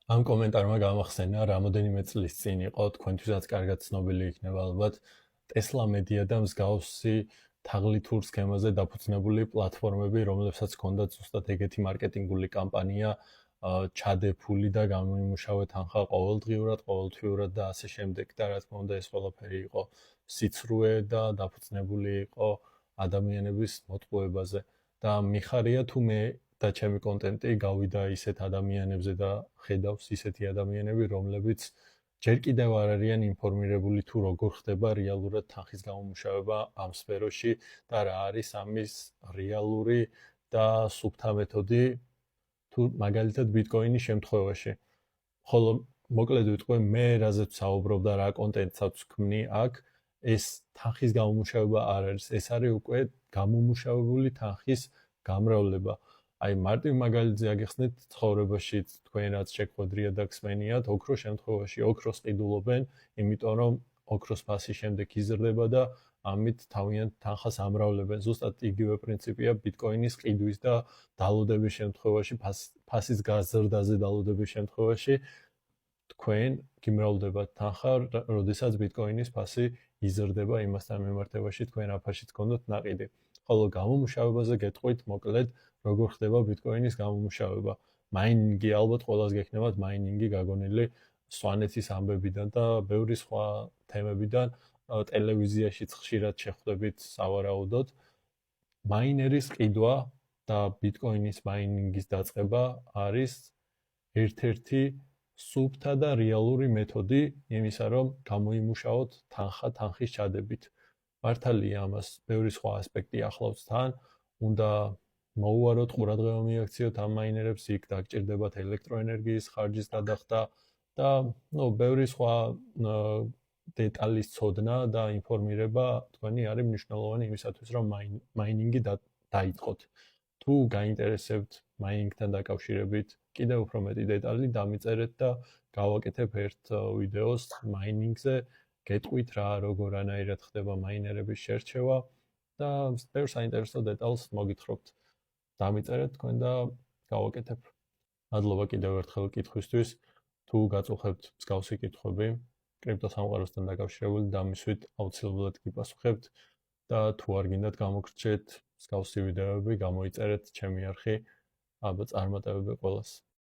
ამ კომენტარმა გამახსენა რამოდენიმე წლის წინ იყო თქვენთვისაც კარგად ცნობილი იქნება ალბათ Tesla Media და მსგავსი თაღლითურ სქემაზე დაფუძნებული პლატფორმები, რომლებსაც ჰქონდათ ზუსტად ეგეთი მარკეტინგული კამპანია ჩადებული და გამოიმუშავე თანხა ყოველდღიურად, ყოველთვიურად და ასე შემდეგ და რა თქმა უნდა ეს ყველაფერი იყო სიცრუე და დაფუძნებული იყო ადამიანების მოტყუებაზე და მიხარია თუ მე და ჩემი კონტენტი გავიდა ისეთ ადამიანებზე და ხედავს ისეთი ადამიანები, რომლებიც ჯერ კიდევ არ არიან ინფორმირებული თუ როგორ ხდება რეალურად თანხის გამომუშავება ამ სფეროში და რა არის ამის რეალური და სუფთა მეთოდი თუ მაგალითად ბიტკოინის შემთხვევაში. ხოლო მოკლედ ვიტყვი მე რაზეც საუბრობ და რა კონტენტსაც ვქმნი აქ, ეს თანხის გამომუშავება არ არის, ეს არის უკვე გამომუშავებული თანხის გამრავლება. აი მარტივ მაგალითზე აგიხსნით ცხოვრებაში თქვენ რაც შეგვედრია და გსმენიათ, ოქროს შემთხვევაში ოქროს ყიდულობენ, იმიტომ რომ ოქროს ფასი შემდეგ იზრდება და ამით თავიანთ თანხას ამრავლებენ. ზუსტად იგივე პრინციპია ბიტკოინის ყიდვის და დალოდების შემთხვევაში, ფასის გაზრდაზე დალოდების შემთხვევაში თქვენ გიმრავლდებათ თანხა, როდესაც ბიტკოინის ფასი იზრდება იმასთან მიმართებაში თქვენ აფაშიც გქონდოთ ნაყიდი. ხოლო გამომუშავებაზე გეტყვით მოკლედ როგორ ხდება ბიტკოინის გამომუშავება. მაინინგი ალბათ ყველას გექნებათ მაინინგი გაგონილი სვანეთის ამბებიდან და ბევრი სხვა თემებიდან ტელევიზიაშიც ხშირად შეხვდებით სავარაუდოდ. მაინერის ყიდვა და ბიტკოინის მაინინგის დაწყება არის ერთ-ერთი სუფთა და რეალური მეთოდი იმისა, რომ გამოიმუშაოთ თანხა თანხის ჩადებით. მართალია ამას ბევრი სხვა ასპექტი ახლავს თან, უნდა მოუაროთ ყურადღება მიაქციოთ ამ მაინერებს, იქ დაგჭირდებათ ელექტროენერგიის ხარჯის გადახდა და ბევრი სხვა დეტალის ცოდნა და ინფორმირება თქვენი არის მნიშვნელოვანი იმისათვის, რომ მაინინგი დაიწყოთ. თუ გაინტერესებთ მაინინგთან დაკავშირებით კიდევ უფრო მეტი დეტალი, დამიწერეთ და გავაკეთებ ერთ ვიდეოს მაინინგზე, გეტყვით რა, როგორანაირად ხდება მაინერების შერჩევა და ბევრ საინტერესო დეტალს მოგითხრობთ. დამიწერეთ თქვენ და გავაკეთებ. მადლობა კიდევ ერთხელ კითხვისთვის. თუ გაწუხებთ მსგავსი კითხვები, კრიპტოსამყაროსთან დაკავშირებული, დამისვით აუცილებლად გიპასუხებთ და თუ არ გინდათ გამოგრჩეთ მსგავსი ვიდეოები, გამოიწერეთ ჩემი არხი, ალბათ წარმატებები ყველას.